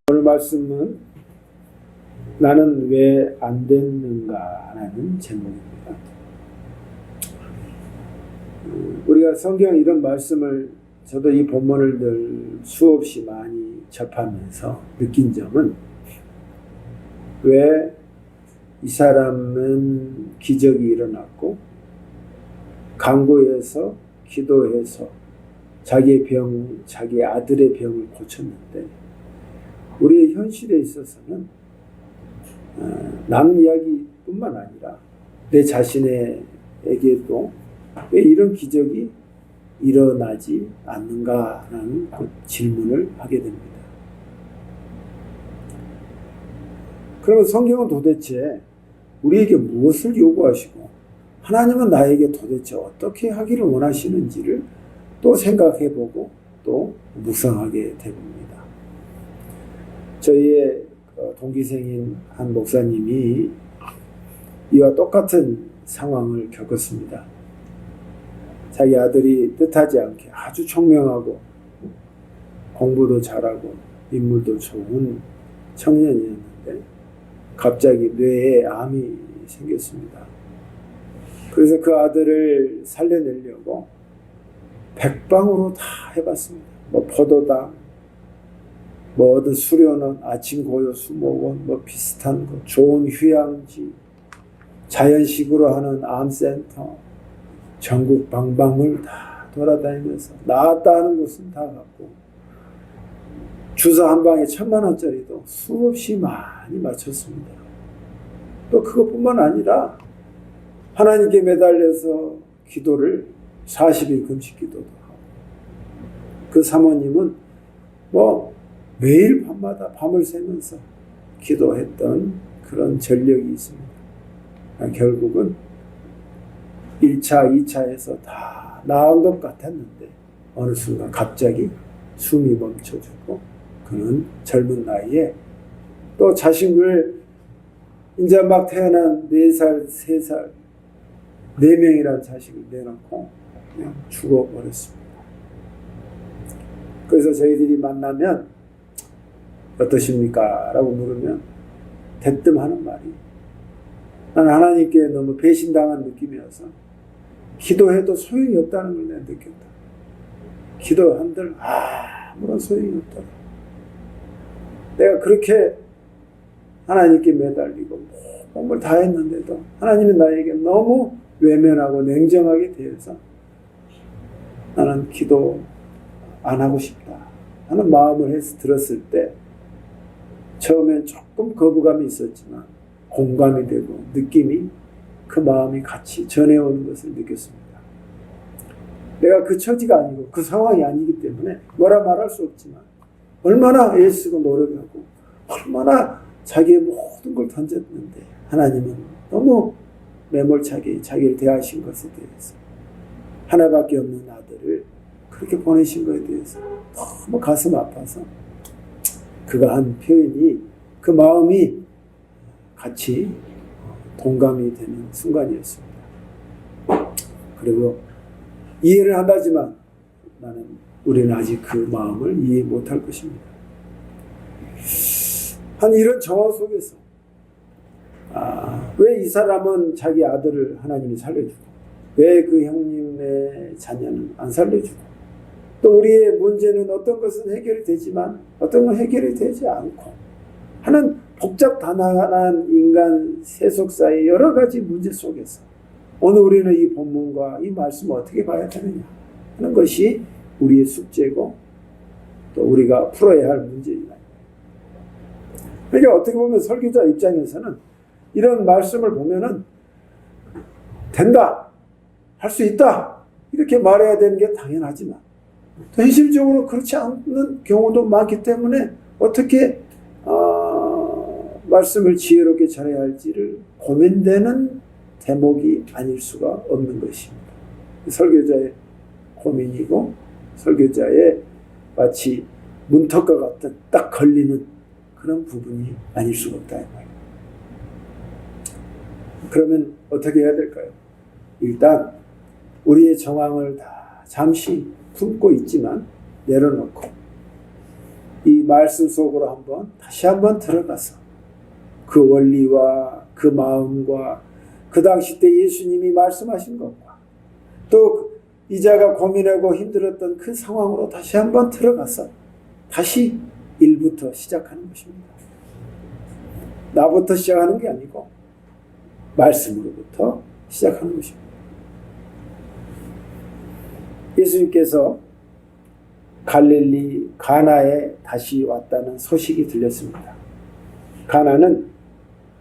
오늘 말씀은 나는 왜 안 됐는가라는 제목입니다. 우리가 성경 이런 말씀을 저도 이 본문을 늘 수없이 많이 접하면서 느낀 점은 왜 이 사람은 기적이 일어났고 간구해서 기도해서 자기의 병, 자기 아들의 병을 고쳤는데 우리의 현실에 있어서는 남 이야기뿐만 아니라 내 자신에게도 왜 이런 기적이 일어나지 않는가라는 그 질문을 하게 됩니다. 그러면 성경은 도대체 우리에게 무엇을 요구하시고 하나님은 나에게 도대체 어떻게 하기를 원하시는지를 또 생각해보고 또 묵상하게 됩니다. 저희의 동기생인 한 목사님이 이와 똑같은 상황을 겪었습니다. 자기 아들이 뜻하지 않게 아주 총명하고 공부도 잘하고 인물도 좋은 청년이었는데 갑자기 뇌에 암이 생겼습니다. 그래서 그 아들을 살려내려고 백방으로 다 해봤습니다. 포도당, 어떤 수료원, 아침 고요 수목원, 비슷한 거, 좋은 휴양지, 자연식으로 하는 암센터, 전국 방방을 다 돌아다니면서 나았다 하는 곳은 다 갔고 주사 한 방에 1,000,000원짜리도 수없이 많이 맞췄습니다. 또 그것뿐만 아니라 하나님께 매달려서 기도를 40일 금식 기도도 하고 그 사모님은 매일 밤마다 밤을 새면서 기도했던 그런 전력이 있습니다. 결국은 1차, 2차에서 다 나은 것 같았는데 어느 순간 갑자기 숨이 멈춰주고 그는 젊은 나이에 또 자식을 이제 막 태어난 4살, 3살 4명이라는 자식을 내놓고 그냥 죽어버렸습니다. 그래서 저희들이 만나면 어떠십니까? 라고 물으면 대뜸 하는 말이 나는 하나님께 너무 배신당한 느낌이어서 기도해도 소용이 없다는 걸 내가 느꼈다. 기도한들 아무런 소용이 없더라. 내가 그렇게 하나님께 매달리고 몸을 다 했는데도 하나님이 나에게 너무 외면하고 냉정하게 대해서 나는 기도 안 하고 싶다 하는 마음을 들었을 때 처음엔 조금 거부감이 있었지만 공감이 되고 느낌이 그 마음이 같이 전해오는 것을 느꼈습니다. 내가 그 처지가 아니고 그 상황이 아니기 때문에 뭐라 말할 수 없지만 얼마나 애쓰고 노력하고 얼마나 자기의 모든 걸 던졌는데 하나님은 너무 매몰차게 자기를 대하신 것에 대해서 하나밖에 없는 아들을 그렇게 보내신 것에 대해서 너무 가슴 아파서 그가 한 표현이 그 마음이 같이 동감이 되는 순간이었습니다. 그리고 이해를 한다지만 우리는 아직 그 마음을 이해 못할 것입니다. 한 이런 정황 속에서 왜 이 사람은 자기 아들을 하나님이 살려주고 왜 그 형님의 자녀는 안 살려주고 또 우리의 문제는 어떤 것은 해결이 되지만 어떤 건 해결이 되지 않고 하는 복잡다단한 인간 세속사의 여러 가지 문제 속에서 오늘 우리는 이 본문과 이 말씀을 어떻게 봐야 되느냐 하는 것이 우리의 숙제고 또 우리가 풀어야 할 문제입니다. 그러니까 어떻게 보면 설교자 입장에서는 이런 말씀을 보면은 된다, 할 수 있다 이렇게 말해야 되는 게 당연하지만 현실적으로 그렇지 않는 경우도 많기 때문에 어떻게 말씀을 지혜롭게 전해야 할지를 고민되는 대목이 아닐 수가 없는 것입니다. 설교자의 고민이고 설교자의 마치 문턱과 같은 딱 걸리는 그런 부분이 아닐 수가 없다. 그러면 어떻게 해야 될까요? 일단 우리의 정황을 다 잠시 품고 있지만 내려놓고 이 말씀 속으로 다시 한번 들어가서 그 원리와 그 마음과 그 당시 때 예수님이 말씀하신 것과 또 이자가 고민하고 힘들었던 그 상황으로 다시 한번 들어가서 다시 일부터 시작하는 것입니다. 나부터 시작하는 게 아니고 말씀으로부터 시작하는 것입니다. 예수님께서 갈릴리 가나에 다시 왔다는 소식이 들렸습니다. 가나는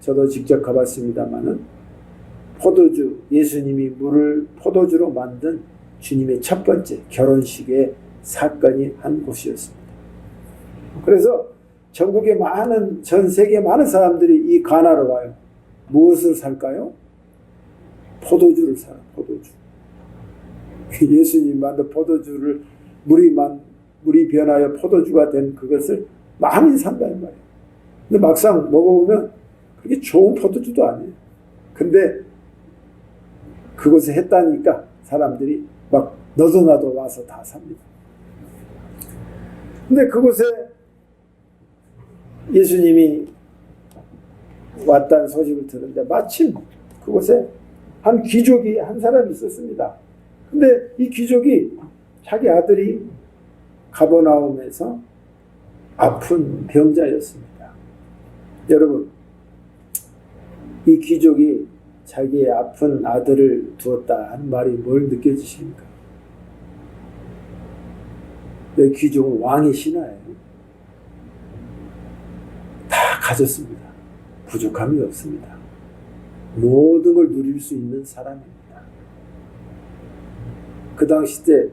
저도 직접 가봤습니다마는 포도주, 예수님이 물을 포도주로 만든 주님의 첫 번째 결혼식의 사건이 한 곳이었습니다. 그래서 전국의 전 세계 많은 사람들이 이 가나로 와요. 무엇을 살까요? 포도주를 사요. 포도주. 예수님 만든 포도주를 물이 변하여 포도주가 된 그것을 많이 산다는 말이에요. 근데 막상 먹어보면 그게 좋은 포도주도 아니에요. 근데 그것을 했다니까 사람들이 막 너도 나도 와서 다 삽니다. 근데 그곳에 예수님이 왔다는 소식을 들었는데 마침 그곳에 한 귀족이 한 사람이 있었습니다. 근데 이 귀족이 자기 아들이 가버나움에서 아픈 병자였습니다. 여러분, 이 귀족이 자기의 아픈 아들을 두었다 하는 말이 뭘 느껴지십니까? 이 귀족은 왕의 신하예요. 다 가졌습니다. 부족함이 없습니다. 모든 걸 누릴 수 있는 사람입니다. 그 당시 때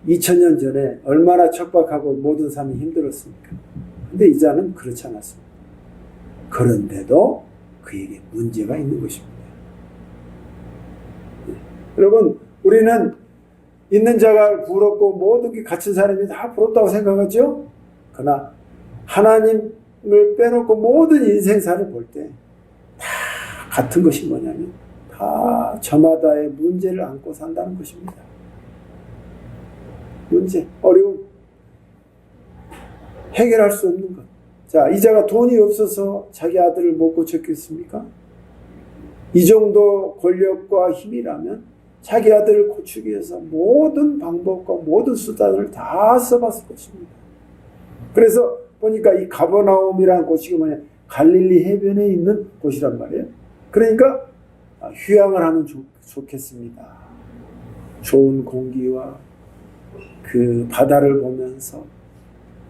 2000년 전에 얼마나 척박하고 모든 삶이 힘들었습니까? 근데 이자는 그렇지 않았습니다. 그런데도 그에게 문제가 있는 것입니다. 여러분, 우리는 있는 자가 부럽고 모든 게 갇힌 사람이 다 부럽다고 생각하죠? 그러나 하나님을 빼놓고 모든 인생사를 볼 때 다 같은 것이 뭐냐면 다 저마다의 문제를 안고 산다는 것입니다. 문제, 어려움, 해결할 수 없는 것. 자, 이자가 돈이 없어서 자기 아들을 못 고쳤겠습니까? 이 정도 권력과 힘이라면 자기 아들을 고치기 위해서 모든 방법과 모든 수단을 다 써봤을 것입니다. 그래서 보니까 이 가버나움이라는 곳이 뭐냐, 갈릴리 해변에 있는 곳이란 말이에요. 그러니까 휴양을 하면 좋겠습니다. 좋은 공기와 그 바다를 보면서,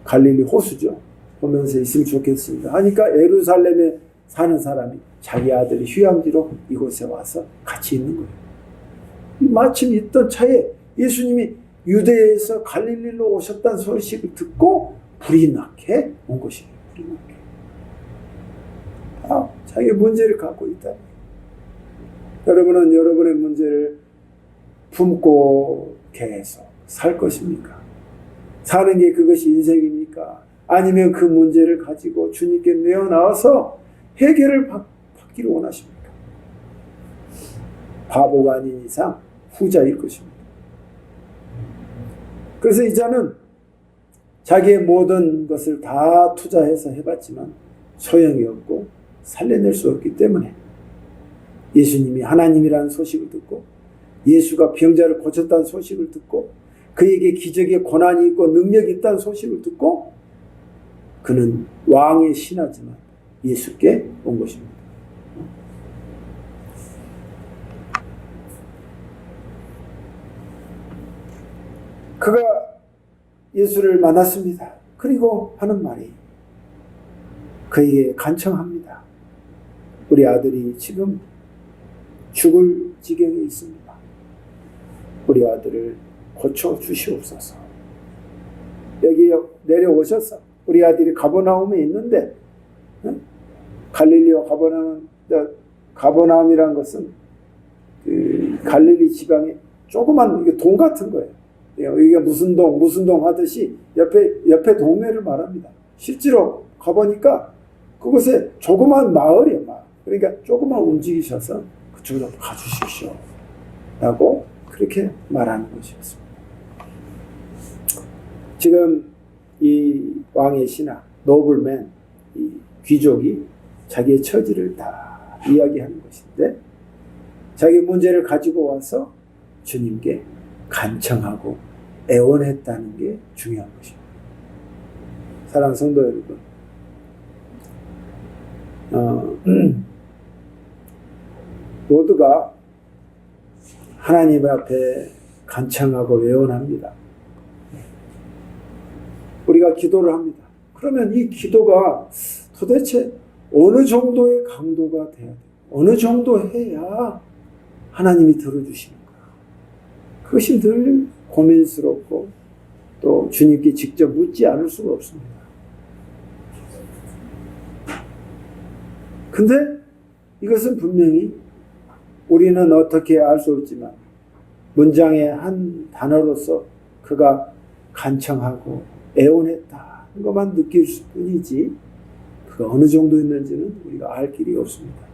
갈릴리 호수죠, 보면서 있으면 좋겠습니다 하니까 예루살렘에 사는 사람이 자기 아들이 휴양지로 이곳에 와서 같이 있는 거예요. 마침 있던 차에 예수님이 유대에서 갈릴리로 오셨다는 소식을 듣고 불이 나게 온 것이에요. 불이 나게. 자기의 문제를 갖고 있다. 여러분은 여러분의 문제를 품고 계속 살 것입니까? 사는 게 그것이 인생입니까? 아니면 그 문제를 가지고 주님께 내어나와서 해결을 받기를 원하십니까? 바보가 아닌 이상 후자일 것입니다. 그래서 이자는 자기의 모든 것을 다 투자해서 해봤지만 소용이 없고 살려낼 수 없기 때문에 예수님이 하나님이라는 소식을 듣고 예수가 병자를 고쳤다는 소식을 듣고 그에게 기적의 고난이 있고 능력이 있다는 소식을 듣고 그는 왕의 신하지만 예수께 온 것입니다. 그가 예수를 만났습니다. 그리고 하는 말이 그에게 간청합니다. 우리 아들이 지금 죽을 지경에 있습니다. 우리 아들을 고쳐주시옵소서. 여기 내려오셔서 우리 아들이 가버나움에 있는데, 갈릴리와 가버나움이라는 것은 그 갈릴리 지방에 조그만 돈 같은 거예요. 이게 무슨 동 하듯이 옆에 동네를 말합니다. 실제로 가보니까 그곳에 조그만 마을이에요. 그러니까 조금만 움직이셔서 그쪽으로 가주십시오. 라고 그렇게 말하는 것이었습니다. 지금 이 왕의 신하, 노블맨, 이 귀족이 자기의 처지를 다 이야기하는 것인데 자기 문제를 가지고 와서 주님께 간청하고 애원했다는 게 중요한 것입니다. 사랑하는 성도 여러분, 모두가 하나님 앞에 간청하고 애원합니다. 우리가 기도를 합니다. 그러면 이 기도가 도대체 어느 정도의 강도가 돼야 돼요? 어느 정도 해야 하나님이 들어주시는가? 그것이 늘 고민스럽고 또 주님께 직접 묻지 않을 수가 없습니다. 근데 이것은 분명히 우리는 어떻게 알 수 없지만 문장의 한 단어로서 그가 간청하고 애원했다는 것만 느낄 뿐이지 그가 어느 정도였는지는 우리가 알 길이 없습니다.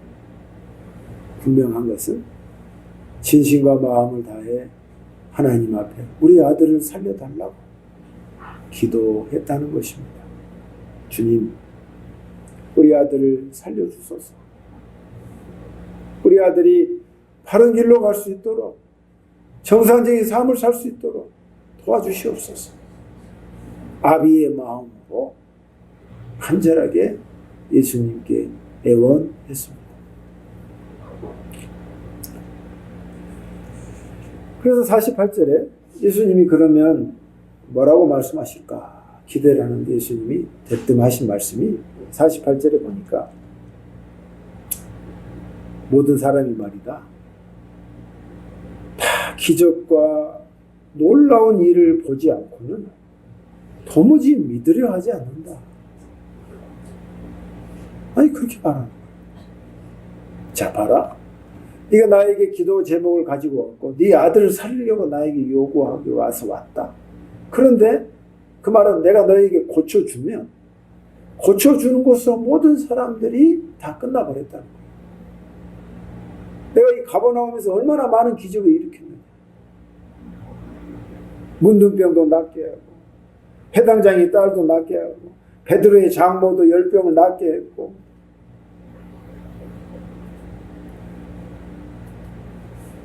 분명한 것은 진심과 마음을 다해 하나님 앞에 우리 아들을 살려달라고 기도했다는 것입니다. 주님, 우리 아들을 살려주소서. 우리 아들이 바른 길로 갈 수 있도록 정상적인 삶을 살 수 있도록 도와주시옵소서. 아비의 마음으로 간절하게 예수님께 애원했습니다. 그래서 48절에 예수님이 그러면 뭐라고 말씀하실까 기대를 하는데 예수님이 대뜸 하신 말씀이 48절에 보니까 모든 사람이 말이다. 다 기적과 놀라운 일을 보지 않고는 도무지 믿으려 하지 않는다. 아니 그렇게 말하는 거야. 자 봐라. 네가 나에게 기도 제목을 가지고 왔고 네 아들을 살리려고 나에게 요구하기 와서 왔다. 그런데 그 말은 내가 너에게 고쳐주면 고쳐주는 것으로 모든 사람들이 다 끝나버렸다는 거야. 내가 이 가버나움에서 얼마나 많은 기적을 일으켰느냐. 문둥병도 낫게 하고 회당장의 딸도 낫게 하고 베드로의 장모도 열병을 낫게 했고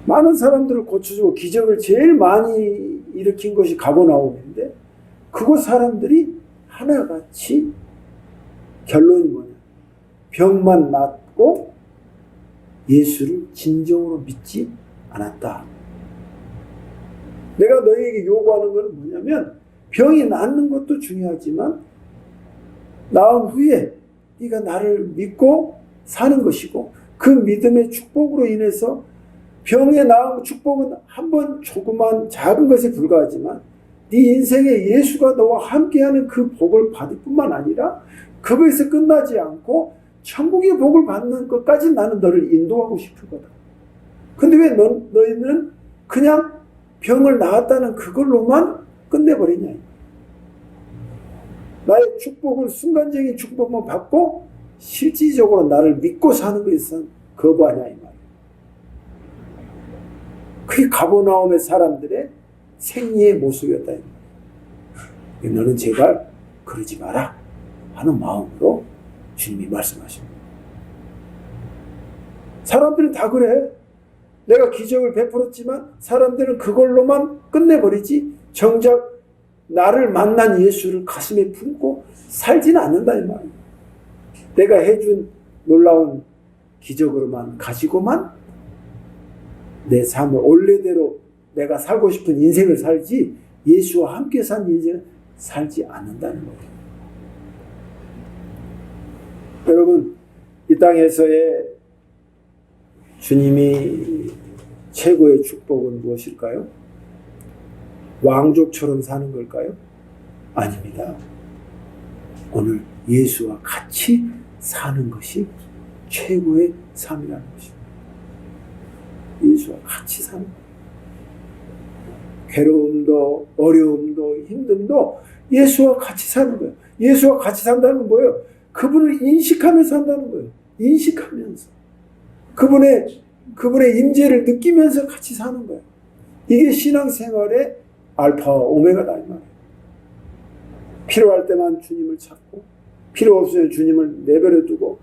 많은 사람들을 고쳐주고 기적을 제일 많이 일으킨 것이 가버나움인데 그곳 사람들이 하나같이 결론이 뭐냐. 병만 낫고 예수를 진정으로 믿지 않았다. 내가 너희에게 요구하는 것은 뭐냐면 병이 낫는 것도 중요하지만 나은 후에 네가 나를 믿고 사는 것이고 그 믿음의 축복으로 인해서 병의 나은 축복은 한번 조그만 작은 것에 불과하지만 네 인생에 예수가 너와 함께하는 그 복을 받을 뿐만 아니라 그것에서 끝나지 않고 천국의 복을 받는 것까지 나는 너를 인도하고 싶은 거다. 근데 왜 너희는 그냥 병을 나았다는 그걸로만 끝내버리냐. 나의 축복을 순간적인 축복만 받고 실질적으로 나를 믿고 사는 것에선 거부하냐 이 말이야. 그게 가버나움의 사람들의 생리의 모습이었다. 너는 제발 그러지 마라 하는 마음으로 주님이 말씀하십니다. 사람들은 다 그래. 내가 기적을 베풀었지만 사람들은 그걸로만 끝내버리지 정작 나를 만난 예수를 가슴에 품고 살지는 않는다 이 말이야. 내가 해준 놀라운 기적으로만 가지고만 내 삶을 원래대로 내가 살고 싶은 인생을 살지 예수와 함께 산 인생을 살지 않는다는 거예요. 여러분, 이 땅에서의 주님이 최고의 축복은 무엇일까요? 왕족처럼 사는 걸까요? 아닙니다. 오늘 예수와 같이 사는 것이 최고의 삶이라는 것입니다. 예수와 같이 사는 거예요. 괴로움도 어려움도 힘듦도 예수와 같이 사는 거예요. 예수와 같이 산다는 건 뭐예요? 그분을 인식하면서 산다는 거예요. 인식하면서. 그분의 임재를 느끼면서 같이 사는 거예요. 이게 신앙생활의 알파와 오메가다 이 말이에요. 필요할 때만 주님을 찾고 필요 없으면 주님을 내버려 두고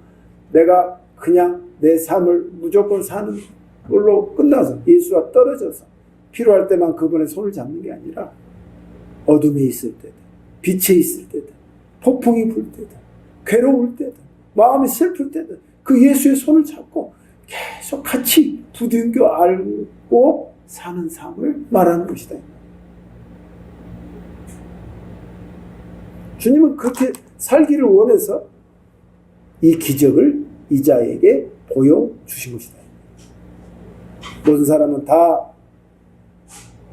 내가 그냥 내 삶을 무조건 사는 걸로 끝나서 예수와 떨어져서 필요할 때만 그분의 손을 잡는 게 아니라 어둠에 있을 때든 빛에 있을 때든 폭풍이 불 때든 괴로울 때든 마음이 슬플 때든 그 예수의 손을 잡고 계속 같이 부둥켜 알고 사는 삶을 말하는 것이다. 주님은 그렇게 살기를 원해서 이 기적을 이자에게 보여주신 것이다. 모든 사람은 다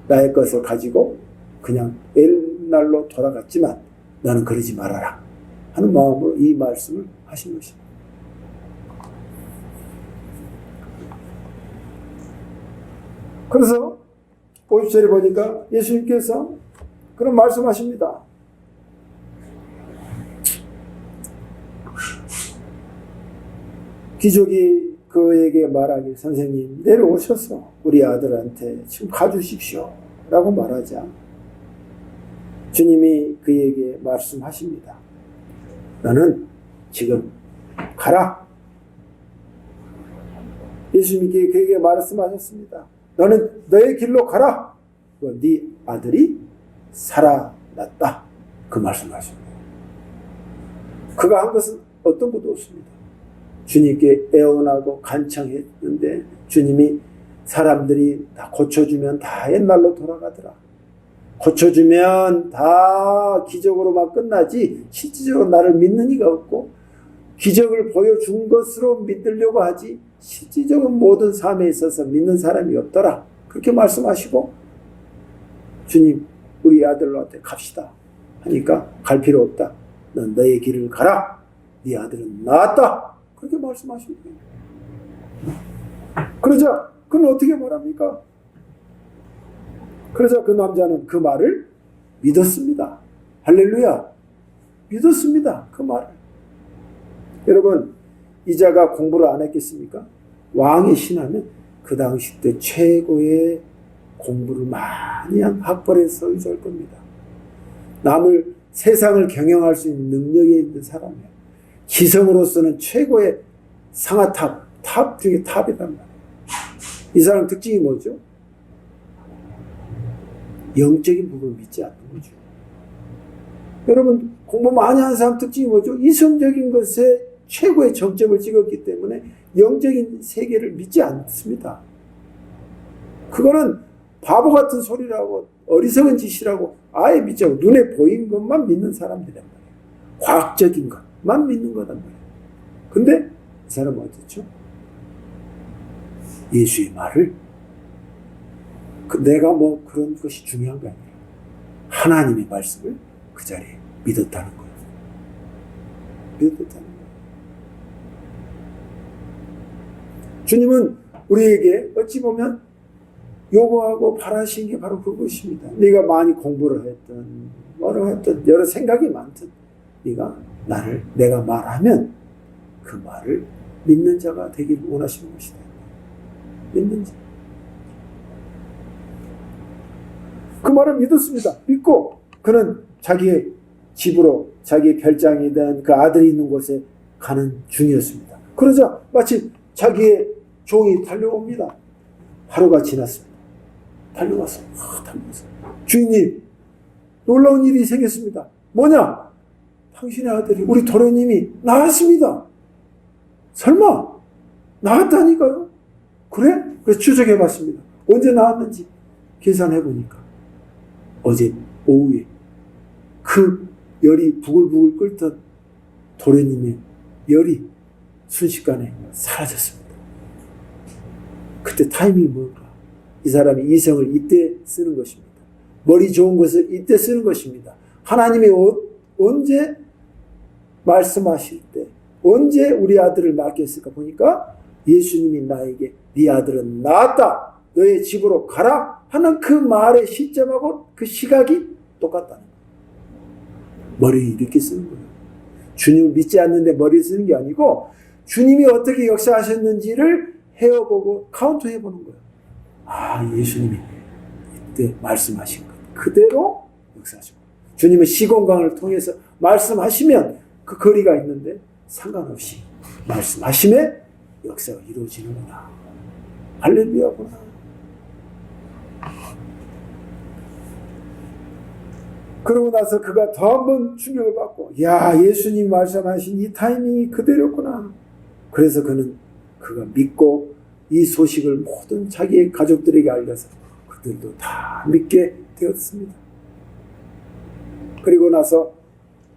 나의 것을 가지고 그냥 옛날로 돌아갔지만 나는 그러지 말아라 하는 마음으로 이 말씀을 하신 것입니다. 그래서 50절에 보니까 예수님께서 그런 말씀하십니다. 귀족이 그에게 말하길 선생님 내려오셔서 우리 아들한테 지금 가주십시오 라고 말하자 주님이 그에게 말씀하십니다. 너는 지금 가라. 예수님이 그에게 말씀하셨습니다. 너는 너의 길로 가라. 네 아들이 살아났다. 그 말씀하십니다. 그가 한 것은 어떤 것도 없습니다. 주님께 애원하고 간청했는데 주님이 사람들이 다 고쳐주면 다 옛날로 돌아가더라. 고쳐주면 다 기적으로만 끝나지 실질적으로 나를 믿는 이가 없고 기적을 보여준 것으로 믿으려고 하지 실질적인 모든 삶에 있어서 믿는 사람이 없더라. 그렇게 말씀하시고 주님 우리 아들한테 갑시다 하니까 갈 필요 없다. 넌 너의 길을 가라. 네 아들은 나았다. 그렇게 말씀하시는 거예요. 그러자 그는 어떻게 말합니까? 그러자 그 남자는 그 말을 믿었습니다. 할렐루야. 믿었습니다. 그 말을. 여러분 이자가 공부를 안 했겠습니까? 왕의 신하면 그 당시 때 최고의 공부를 많이 한 학벌의 소유자일 겁니다. 남을 세상을 경영할 수 있는 능력이 있는 사람이에요. 기성으로서는 최고의 상하탑, 탑 중에 탑이란 말이에요. 이 사람 특징이 뭐죠? 영적인 부분을 믿지 않는 거죠. 여러분 공부 많이 하는 사람 특징이 뭐죠? 이성적인 것에 최고의 정점을 찍었기 때문에 영적인 세계를 믿지 않습니다. 그거는 바보 같은 소리라고 어리석은 짓이라고 아예 믿지 않고 눈에 보인 것만 믿는 사람들이란 말이에요. 과학적인 것만 믿는 거란 말이에요. 근데 이 사람은 어땠죠? 예수의 말을 내가 뭐 그런 것이 중요한 게 아니라 하나님의 말씀을 그 자리에 믿었다는 거예요. 믿었다는 거예요. 주님은 우리에게 어찌 보면 요구하고 바라시는 게 바로 그것입니다. 네가 많이 공부를 했든 뭐를 했든 여러 생각이 많든 내가 말하면 그 말을 믿는 자가 되기를 원하시는 것이다. 믿는 자. 그 말을 믿었습니다. 믿고 그는 자기의 집으로 자기의 별장이든 그 아들이 있는 곳에 가는 중이었습니다. 그러자 마침 자기의 종이 달려옵니다. 하루가 지났습니다. 달려왔어요. 달려왔어요. 주인님, 놀라운 일이 생겼습니다. 뭐냐? 당신의 아들이 우리 도련님이 나았습니다. 설마 나았다니까요? 그래? 그래서 추적해봤습니다. 언제 나왔는지 계산해보니까 어제 오후에 그 열이 부글부글 끓던 도련님의 열이 순식간에 사라졌습니다. 그때 타이밍이 뭔가? 이 사람이 이성을 이때 쓰는 것입니다. 머리 좋은 것을 이때 쓰는 것입니다. 하나님이 언제 말씀하실 때 언제 우리 아들을 낳게 했을까 보니까 예수님이 나에게 네 아들은 낳았다 너의 집으로 가라 하는 그 말의 시점하고 그 시각이 똑같다는 거예요. 머리 이렇게 쓰는 거예요. 주님을 믿지 않는데 머리 쓰는 게 아니고 주님이 어떻게 역사하셨는지를 헤어보고 카운트해보는 거예요. 아, 예수님이 이때 말씀하신 것 그대로 역사하시고, 주님은 시공간을 통해서 말씀하시면 그 거리가 있는데 상관없이 말씀하심에 역사가 이루어지는구나. 할렐루야구나. 그러고 나서 그가 더 한 번 충격을 받고, 야, 예수님 말씀하신 이 타이밍이 그대로구나. 그래서 그가 믿고 이 소식을 모든 자기의 가족들에게 알려서 그들도 다 믿게 되었습니다. 그리고 나서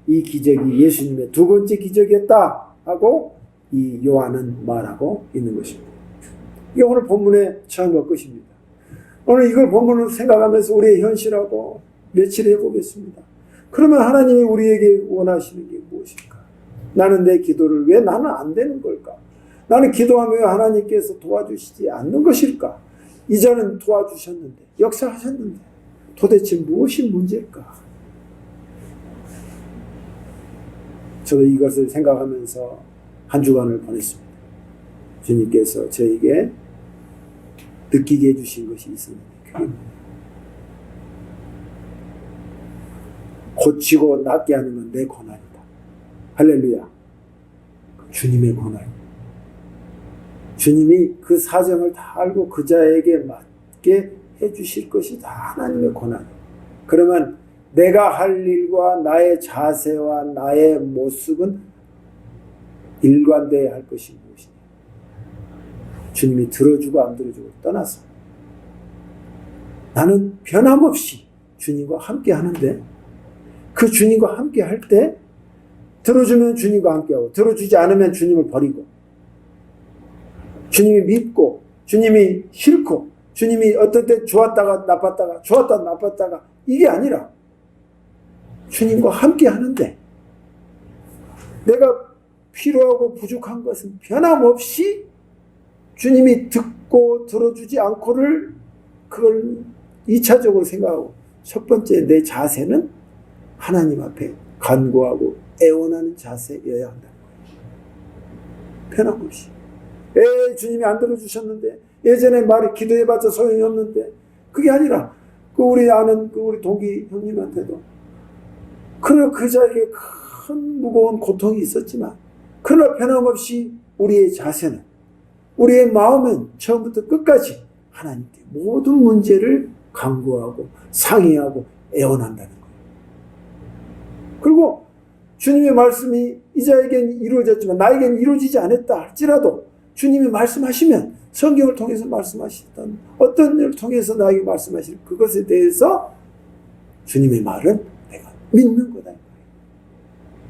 이 기적이 예수님의 두 번째 기적이었다 하고 이 요한은 말하고 있는 것입니다. 이게 오늘 본문의 처음과 끝입니다. 오늘 이걸 본문으로 생각하면서 우리의 현실하고 며칠 해보겠습니다. 그러면 하나님이 우리에게 원하시는 게 무엇일까? 나는 내 기도를 왜 나는 안 되는 걸까? 나는 기도하며 하나님께서 도와주시지 않는 것일까? 이전은 도와주셨는데, 역사하셨는데 도대체 무엇이 문제일까? 저도 이것을 생각하면서 한 주간을 보냈습니다. 주님께서 저에게 느끼게 해주신 것이 있었는데 그게 뭐냐? 고치고 낫게 하는 건 내 고난이다. 할렐루야. 주님의 고난이다. 주님이 그 사정을 다 알고 그 자에게 맞게 해주실 것이 다 하나님의 고난이다. 그러면 내가 할 일과 나의 자세와 나의 모습은 일관되어야 할 것이 무엇이냐? 주님이 들어주고 안 들어주고 떠나서 나는 변함없이 주님과 함께 하는데, 그 주님과 함께 할 때 들어주면 주님과 함께하고 들어주지 않으면 주님을 버리고, 주님이 믿고 주님이 싫고 주님이 어떤 때 좋았다가 나빴다가 좋았다 나빴다가 이게 아니라 주님과 함께 하는데 내가 필요하고 부족한 것은 변함없이 주님이 듣고 들어주지 않고를 그걸 2차적으로 생각하고, 첫 번째 내 자세는 하나님 앞에 간구하고 애원하는 자세여야 한다는 거예요. 변함없이. 주님이 안 들어주셨는데, 예전에 말이 기도해봤자 소용이 없는데, 그게 아니라 그 우리 아는 그 우리 동기 형님한테도 그러나 그 자에게 큰 무거운 고통이 있었지만, 그러나 변함없이 우리의 자세는, 우리의 마음은 처음부터 끝까지 하나님께 모든 문제를 간구하고 상의하고 애원한다는 거예요. 그리고 주님의 말씀이 이 자에게는 이루어졌지만 나에게는 이루어지지 않았다 할지라도 주님이 말씀하시면, 성경을 통해서 말씀하시던 어떤 일을 통해서 나에게 말씀하실 그것에 대해서 주님의 말은 내가 믿는 거다.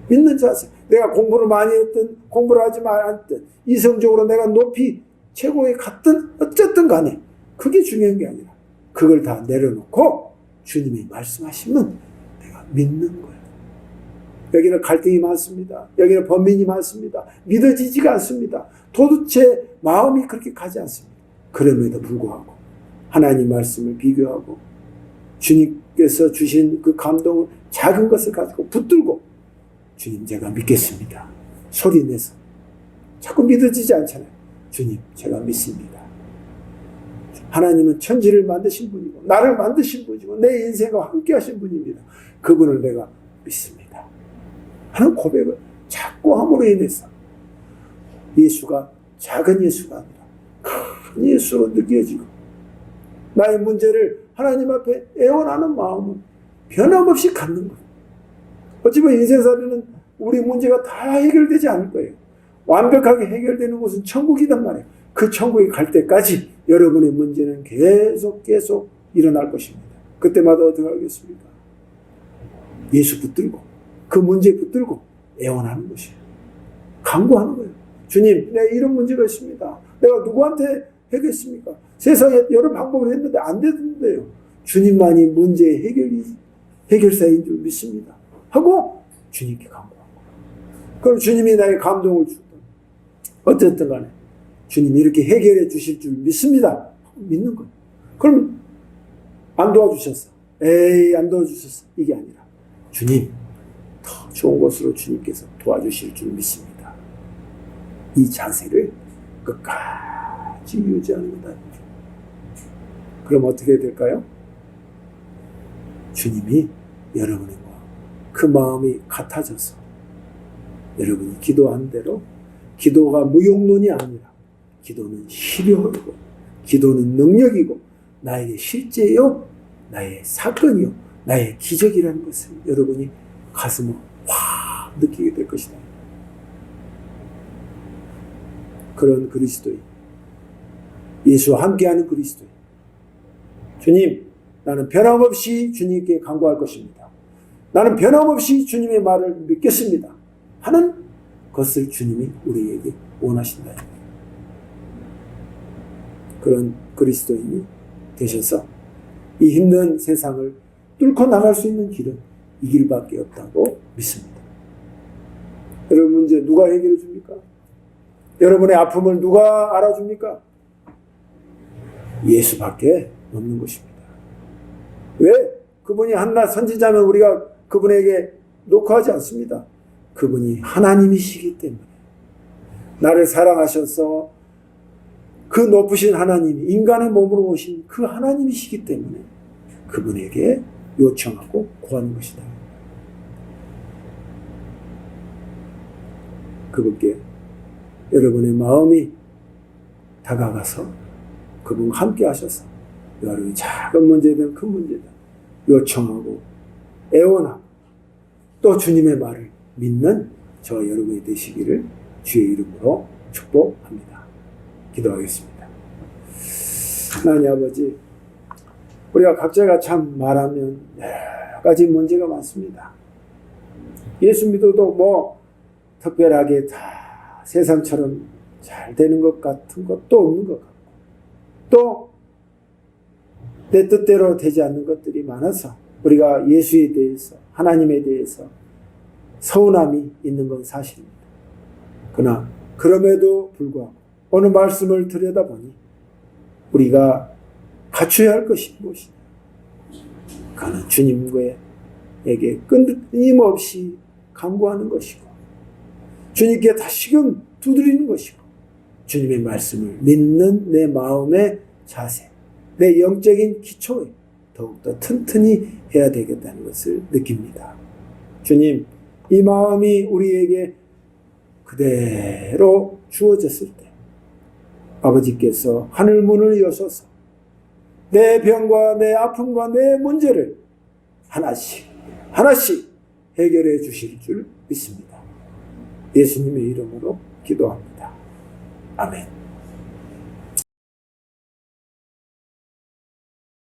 믿는 자세. 내가 공부를 많이 했든 공부를 하지 말았든 이성적으로 내가 높이 최고에 갔든 어쨌든 간에 그게 중요한 게 아니라 그걸 다 내려놓고 주님이 말씀하시면 내가 믿는 거예요. 여기는 갈등이 많습니다. 여기는 번민이 많습니다. 믿어지지가 않습니다. 도대체 마음이 그렇게 가지 않습니다. 그럼에도 불구하고 하나님 말씀을 비교하고 주님께서 주신 그 감동을 작은 것을 가지고 붙들고 주님 제가 믿겠습니다. 소리내서 자꾸 믿어지지 않잖아요. 주님 제가 믿습니다. 하나님은 천지를 만드신 분이고 나를 만드신 분이고 내 인생과 함께 하신 분입니다. 그분을 내가 믿습니다 하는 고백을 자꾸 함으로 인해서 예수가 작은 예수가 아니라 큰 예수로 느껴지고 나의 문제를 하나님 앞에 애원하는 마음은 변함없이 갖는 거예요. 어찌보면 인생살이는 우리 문제가 다 해결되지 않을 거예요. 완벽하게 해결되는 곳은 천국이단 말이에요. 그 천국에 갈 때까지 여러분의 문제는 계속 일어날 것입니다. 그때마다 어떻게 하겠습니까? 예수 붙들고 그 문제에 붙들고 애원하는 것이에요. 간구하는 거예요. 주님, 내가 이런 문제가 있습니다. 내가 누구한테 해겠습니까? 세상에 여러 방법을 했는데 안 되는데요. 주님만이 문제의 해결사인 줄 믿습니다. 하고 주님께 간구하고, 그럼 주님이 나에게 감동을 주든 어쨌든 간에 주님이 이렇게 해결해 주실 줄 믿습니다. 믿는 거예요. 그럼 안 도와주셨어. 에이, 안 도와주셨어. 이게 아니라 주님, 더 좋은 곳으로 주님께서 도와주실 줄 믿습니다. 이 자세를 끝까지 유지하는 거다. 그럼 어떻게 될까요? 주님이 여러분과 그 마음이 같아져서 여러분이 기도한 대로 기도가 무용론이 아니라 기도는 실효이고 기도는 능력이고 나에게 실제요, 나의 사건이요, 나의 기적이라는 것을 여러분이 가슴으로 확 느끼게 될 것이다. 그런 그리스도인, 예수와 함께하는 그리스도인, 주님, 나는 변함없이 주님께 간구할 것입니다. 나는 변함없이 주님의 말을 믿겠습니다. 하는 것을 주님이 우리에게 원하신다. 그런 그리스도인이 되셔서 이 힘든 세상을 뚫고 나갈 수 있는 길은 이 길밖에 없다고 믿습니다. 여러분 문제 누가 해결해 줍니까? 여러분의 아픔을 누가 알아줍니까? 예수밖에 없는 것입니다. 왜? 그분이 한낱 선지자면 우리가 그분에게 녹화하지 않습니다. 그분이 하나님이시기 때문에 나를 사랑하셔서 그 높으신 하나님이 인간의 몸으로 오신 그 하나님이시기 때문에 그분에게 요청하고 구하는 것이다. 그분께 여러분의 마음이 다가가서 그분과 함께 하셔서 여러분의 작은 문제든 큰 문제든 요청하고 애원하고 또 주님의 말을 믿는 저 여러분이 되시기를 주의 이름으로 축복합니다. 기도하겠습니다. 하나님 아버지, 우리가 각자가 참 말하면 여러 가지 문제가 많습니다. 예수 믿어도 뭐 특별하게 다 세상처럼 잘 되는 것 같은 것도 없는 것 같고 또 내 뜻대로 되지 않는 것들이 많아서 우리가 예수에 대해서 하나님에 대해서 서운함이 있는 건 사실입니다. 그러나 그럼에도 불구하고 오늘 말씀을 들여다보니 우리가 갖춰야 할 것이 무엇이냐? 그는 주님에게 끊임없이 간구하는 것이고 주님께 다시금 두드리는 것이고 주님의 말씀을 믿는 내 마음의 자세, 내 영적인 기초에 더욱더 튼튼히 해야 되겠다는 것을 느낍니다. 주님, 이 마음이 우리에게 그대로 주어졌을 때 아버지께서 하늘문을 여셔서 내 병과 내 아픔과 내 문제를 하나씩 해결해 주실 줄 믿습니다. 예수님의 이름으로 기도합니다. 아멘.